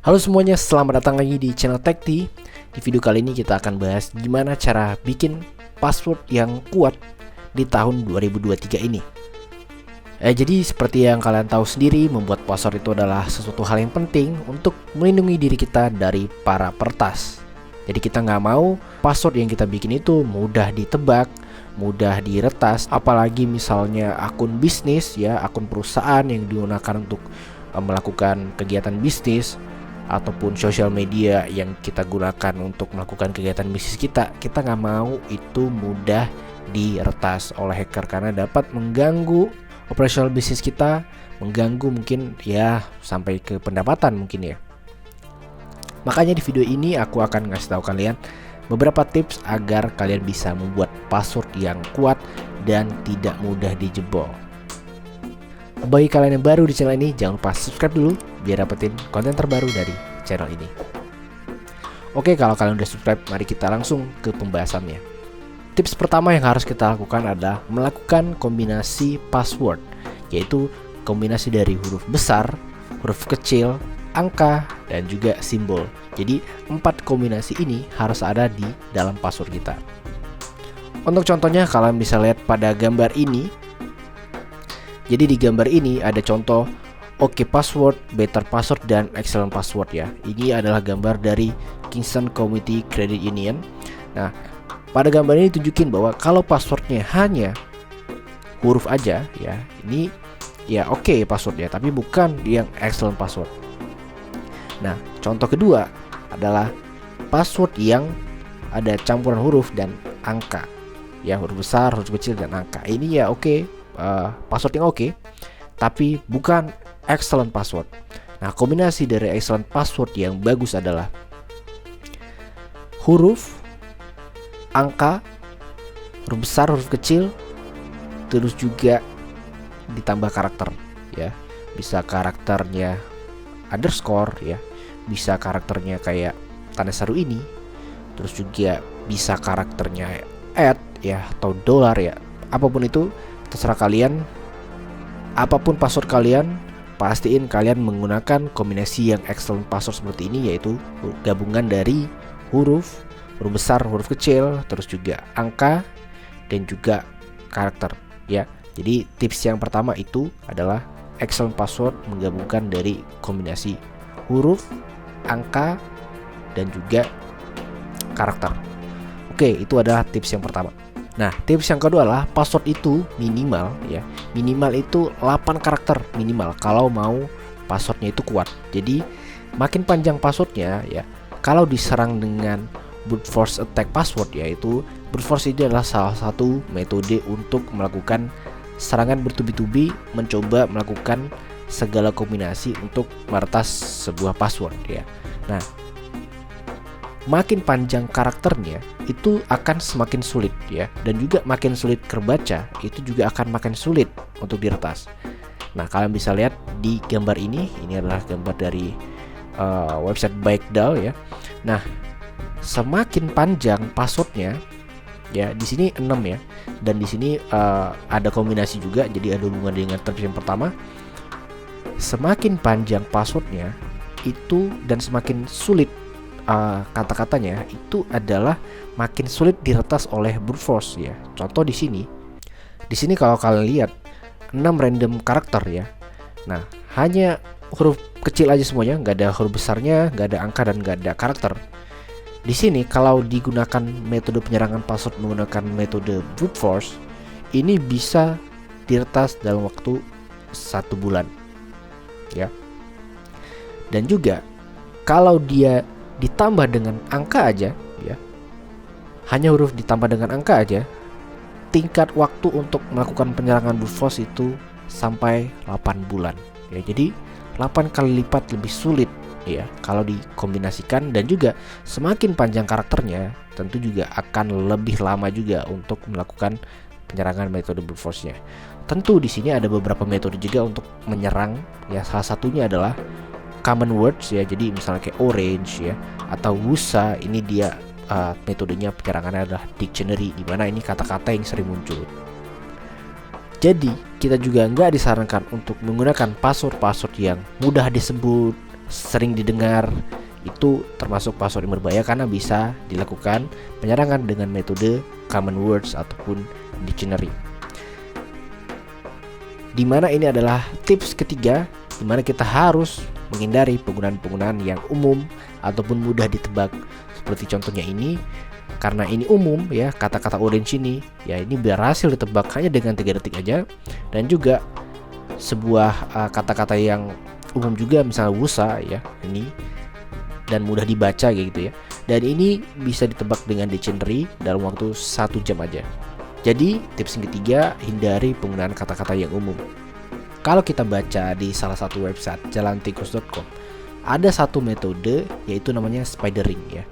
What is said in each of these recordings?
Halo semuanya, selamat datang lagi di channel Tekti. Di video kali ini kita akan bahas gimana cara bikin password yang kuat di tahun 2023 ini. Jadi seperti yang kalian tahu sendiri, membuat password itu adalah sesuatu hal yang penting untuk melindungi diri kita dari para peretas. Jadi kita nggak mau password yang kita bikin itu mudah ditebak, mudah diretas, apalagi misalnya akun bisnis ya, akun perusahaan yang digunakan untuk melakukan kegiatan bisnis, ataupun sosial media yang kita gunakan untuk melakukan kegiatan bisnis kita nggak mau itu mudah diretas oleh hacker karena dapat mengganggu operasional bisnis kita, mengganggu mungkin ya sampai ke pendapatan mungkin ya. Makanya di video ini aku akan ngasih tahu kalian beberapa tips agar kalian bisa membuat password yang kuat dan tidak mudah dijebol. Bagi kalian yang baru di channel ini, jangan lupa subscribe dulu biar dapetin konten terbaru dari channel ini. Oke, kalau kalian udah subscribe, mari kita langsung ke pembahasannya. Tips pertama yang harus kita lakukan adalah melakukan kombinasi password, yaitu kombinasi dari huruf besar, huruf kecil, angka, dan juga simbol. Jadi 4 kombinasi ini harus ada di dalam password kita. Untuk contohnya, kalian bisa lihat pada gambar ini. Jadi di gambar ini ada contoh OK Password, Better Password, dan Excellent Password ya. Ini adalah gambar dari Kingston Community Credit Union. Nah, pada gambar ini tunjukin bahwa kalau passwordnya hanya huruf aja ya, ini ya OK password ya, tapi bukan yang Excellent Password. Nah, contoh kedua adalah password yang ada campuran huruf dan angka. Ya, huruf besar, huruf kecil, dan angka. Ini ya OK. Password yang oke, tapi bukan excellent password. Nah, kombinasi dari excellent password yang bagus adalah huruf, angka, huruf besar, huruf kecil, terus juga ditambah karakter ya. Bisa karakternya underscore ya, bisa karakternya kayak tanda seru ini, terus juga bisa karakternya @ ya atau $, ya. Apapun itu terserah kalian. Apapun password kalian, pastiin kalian menggunakan kombinasi yang excellent password seperti ini, yaitu gabungan dari huruf besar, huruf kecil, terus juga angka dan juga karakter ya. Jadi tips yang pertama itu adalah excellent password menggabungkan dari kombinasi huruf, angka, dan juga karakter. Oke, itu adalah tips yang pertama. Nah, tips yang kedua adalah password itu minimal ya. Minimal itu 8 karakter minimal kalau mau passwordnya itu kuat. Jadi makin panjang passwordnya ya, kalau diserang dengan brute force attack password, yaitu brute force itu adalah salah satu metode untuk melakukan serangan bertubi-tubi, mencoba melakukan segala kombinasi untuk meretas sebuah password ya. Nah, makin panjang karakternya itu akan semakin sulit ya, dan juga makin sulit terbaca, itu juga akan makin sulit untuk diretas. Nah, kalian bisa lihat di gambar ini adalah gambar dari website Baikdal ya. Nah, semakin panjang passwordnya ya, di sini 6 ya, dan di sini ada kombinasi juga, jadi ada hubungan dengan tips yang pertama. Semakin panjang passwordnya itu dan semakin sulit kata-katanya, itu adalah makin sulit diretas oleh brute force ya. Contoh di sini kalau kalian lihat 6 random karakter ya. Nah, hanya huruf kecil aja semuanya, nggak ada huruf besarnya, nggak ada angka, dan nggak ada karakter. Di sini kalau digunakan metode penyerangan password menggunakan metode brute force, ini bisa diretas dalam waktu 1 bulan ya. Dan juga kalau dia ditambah dengan angka aja ya, hanya huruf ditambah dengan angka aja, tingkat waktu untuk melakukan penyerangan brute force itu sampai 8 bulan ya. Jadi 8 kali lipat lebih sulit ya kalau dikombinasikan, dan juga semakin panjang karakternya tentu juga akan lebih lama juga untuk melakukan penyerangan metode brute force-nya. Tentu di sini ada beberapa metode juga untuk menyerang ya, salah satunya adalah common words ya. Jadi misalnya kayak orange ya atau wusa, ini dia metodenya penyerangannya adalah dictionary, di mana ini kata-kata yang sering muncul. Jadi kita juga nggak disarankan untuk menggunakan password yang mudah disebut, sering didengar, itu termasuk password yang berbahaya karena bisa dilakukan penyerangan dengan metode common words ataupun dictionary. Dimana ini adalah tips ketiga, dimana kita harus menghindari penggunaan-penggunaan yang umum ataupun mudah ditebak. Seperti contohnya ini, karena ini umum ya, kata-kata orange ini ya ini berhasil ditebak hanya dengan 3 detik aja. Dan juga sebuah kata-kata yang umum juga, misalnya wusa ya, ini dan mudah dibaca gitu ya. Dan ini bisa ditebak dengan dictionary dalam waktu 1 jam aja. Jadi tips yang ketiga, hindari penggunaan kata-kata yang umum. Kalau kita baca di salah satu website jalantikus.com, ada satu metode yaitu namanya spidering ya.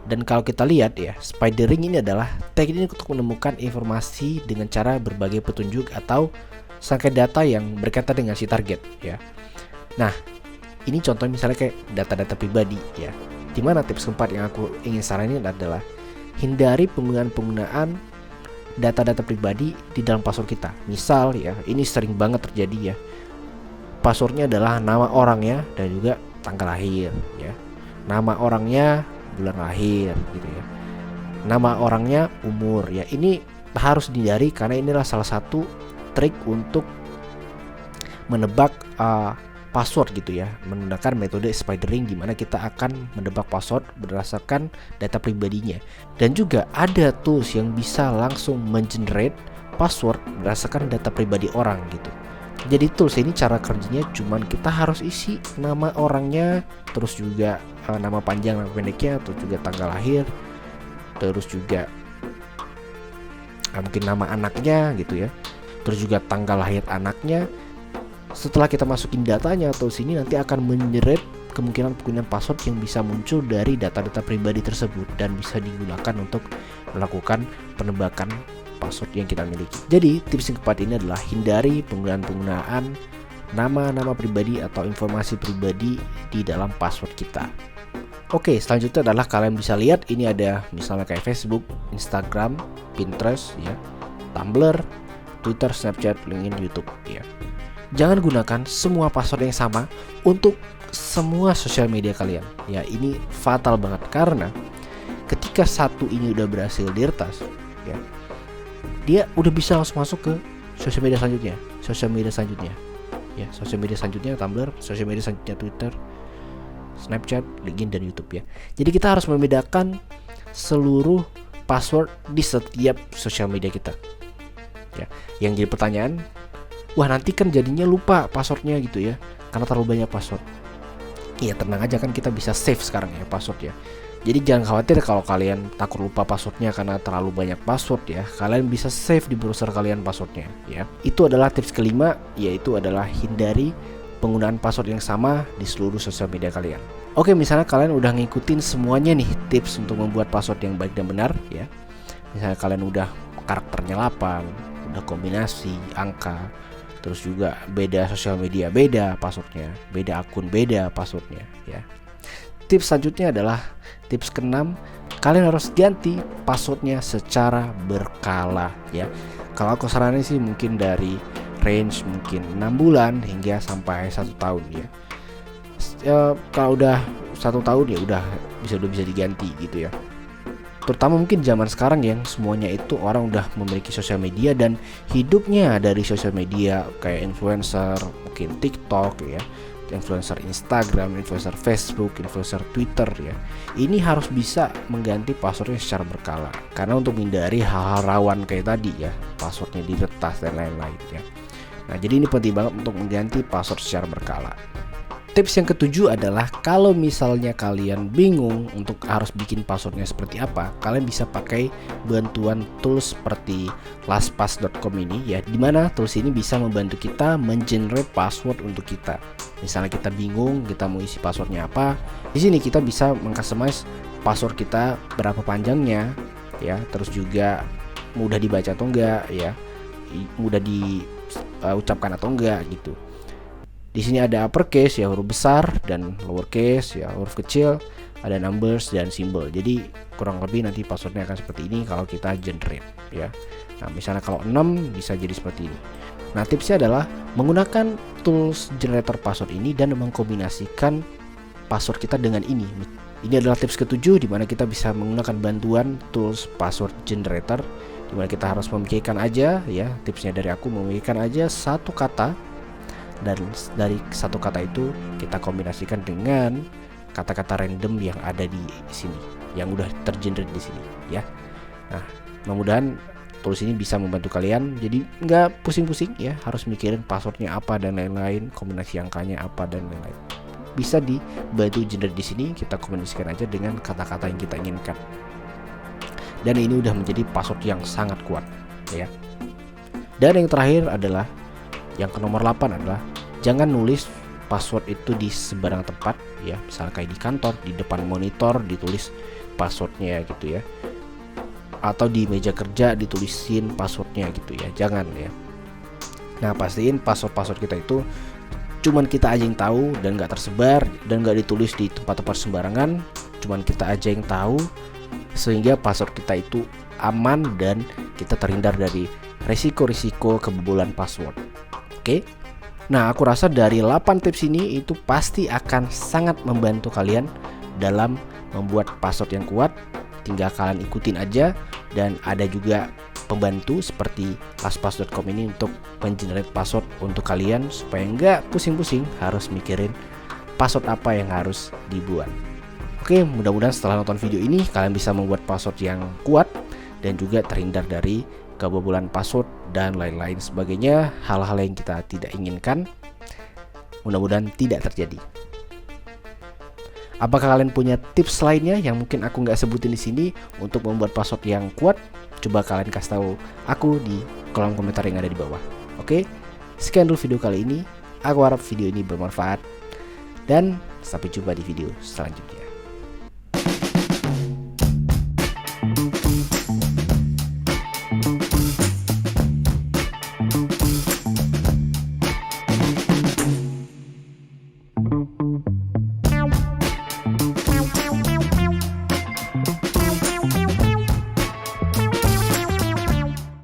Dan kalau kita lihat ya, spidering ini adalah teknik untuk menemukan informasi dengan cara berbagai petunjuk atau rangkaian data yang berkaitan dengan si target ya. Nah, ini contoh misalnya kayak data-data pribadi ya. Dimana tips keempat yang aku ingin saranin adalah hindari penggunaan data-data pribadi di dalam password kita. Misal ya, ini sering banget terjadi ya. Passwordnya adalah nama orangnya dan juga tanggal lahir ya. Nama orangnya, bulan lahir gitu ya. Nama orangnya, umur ya. Ini harus dihindari karena inilah salah satu trik untuk menebak password gitu ya, menggunakan metode spidering di mana kita akan menebak password berdasarkan data pribadinya. Dan juga ada tools yang bisa langsung mengenerate password berdasarkan data pribadi orang gitu. Jadi tools ini cara kerjanya cuman kita harus isi nama orangnya, terus juga nama panjang, nama pendeknya, atau juga tanggal lahir, terus juga mungkin nama anaknya gitu ya, terus juga tanggal lahir anaknya. Setelah kita masukin datanya atau sini, nanti akan menyeret kemungkinan penggunaan password yang bisa muncul dari data-data pribadi tersebut dan bisa digunakan untuk melakukan penebakan password yang kita miliki. Jadi tips yang keempat ini adalah hindari penggunaan nama-nama pribadi atau informasi pribadi di dalam password kita. Oke, selanjutnya adalah kalian bisa lihat ini ada misalnya kayak Facebook, Instagram, Pinterest ya, Tumblr, Twitter, Snapchat, LinkedIn, YouTube ya. Jangan gunakan semua password yang sama untuk semua sosial media kalian. Ya, ini fatal banget karena ketika satu ini udah berhasil diretas, ya, dia udah bisa langsung masuk ke sosial media selanjutnya, ya, sosial media selanjutnya Tumblr, sosial media selanjutnya Twitter, Snapchat, LinkedIn, dan YouTube ya. Jadi kita harus membedakan seluruh password di setiap sosial media kita. Ya, yang jadi pertanyaan, wah nanti kan jadinya lupa passwordnya gitu ya, karena terlalu banyak password. Iya, tenang aja, kan kita bisa save sekarang ya password ya. Jadi jangan khawatir kalau kalian takut lupa passwordnya karena terlalu banyak password ya. Kalian bisa save di browser kalian passwordnya ya. Itu adalah tips kelima, yaitu adalah hindari penggunaan password yang sama di seluruh sosial media kalian. Oke, misalnya kalian udah ngikutin semuanya nih tips untuk membuat password yang baik dan benar ya. Misalnya kalian udah karakternya 8, udah kombinasi angka, terus juga beda sosial media, beda passwordnya, beda akun, beda passwordnya ya. Tips selanjutnya adalah tips ke-6, kalian harus ganti passwordnya secara berkala ya. Kalau aku saranin sih mungkin dari range mungkin 6 bulan hingga sampai 1 tahun ya. Kalau udah 1 tahun ya udah bisa diganti gitu ya. Terutama mungkin zaman sekarang yang semuanya itu orang udah memiliki sosial media dan hidupnya dari sosial media, kayak influencer, mungkin TikTok ya, influencer Instagram, influencer Facebook, influencer Twitter ya. Ini harus bisa mengganti passwordnya secara berkala karena untuk menghindari hal-hal rawan kayak tadi ya, passwordnya diretas dan lain-lain ya. Nah, jadi ini penting banget untuk mengganti password secara berkala. Tips yang ketujuh adalah kalau misalnya kalian bingung untuk harus bikin passwordnya seperti apa, kalian bisa pakai bantuan tools seperti lastpass.com ini ya, dimana tools ini bisa membantu kita mengenerate password untuk kita. Misalnya kita bingung kita mau isi passwordnya apa, di sini kita bisa mengcustomize password kita berapa panjangnya ya, terus juga mudah dibaca atau enggak ya, mudah diucapkan atau enggak gitu. Di sini ada uppercase ya, huruf besar, dan lowercase ya, huruf kecil, ada numbers dan simbol. Jadi kurang lebih nanti passwordnya akan seperti ini kalau kita generate ya. Nah, misalnya kalau 6 bisa jadi seperti ini. Nah, tipsnya adalah menggunakan tools generator password ini dan mengkombinasikan password kita dengan ini. Ini adalah tips ke-7 di mana kita bisa menggunakan bantuan tools password generator, di mana kita harus memikirkan aja ya, tipsnya dari aku, memikirkan aja satu kata, dan dari satu kata itu kita kombinasikan dengan kata-kata random yang ada di sini, yang udah tergenerate di sini ya. Nah, mudah-mudahan tools ini bisa membantu kalian, jadi nggak pusing-pusing ya harus mikirin passwordnya apa dan lain-lain, kombinasi angkanya apa dan lain-lain. Bisa dibantu generate di sini, kita kombinasikan aja dengan kata-kata yang kita inginkan. Dan ini udah menjadi password yang sangat kuat ya. Dan yang terakhir adalah yang ke nomor 8 adalah jangan nulis password itu di sembarang tempat ya, misalnya kayak di kantor, di depan monitor ditulis passwordnya gitu ya, atau di meja kerja ditulisin passwordnya gitu ya, jangan ya. Nah, pastiin password kita itu cuman kita aja yang tahu dan nggak tersebar dan nggak ditulis di tempat-tempat sembarangan, cuman kita aja yang tahu, sehingga password kita itu aman dan kita terhindar dari risiko-risiko kebobolan password. Oke. Nah, aku rasa dari 8 tips ini itu pasti akan sangat membantu kalian dalam membuat password yang kuat. Tinggal kalian ikutin aja, dan ada juga pembantu seperti lastpass.com ini untuk mengenerate password untuk kalian supaya nggak pusing-pusing harus mikirin password apa yang harus dibuat. Oke, mudah-mudahan setelah nonton video ini kalian bisa membuat password yang kuat dan juga terhindar dari kebobolan password dan lain-lain sebagainya, hal-hal yang kita tidak inginkan mudah-mudahan tidak terjadi. Apakah kalian punya tips lainnya yang mungkin aku nggak sebutin di sini untuk membuat password yang kuat? Coba kalian kasih tahu aku di kolom komentar yang ada di bawah. Oke, sekian dulu video kali ini. Aku harap video ini bermanfaat dan sampai jumpa di video selanjutnya.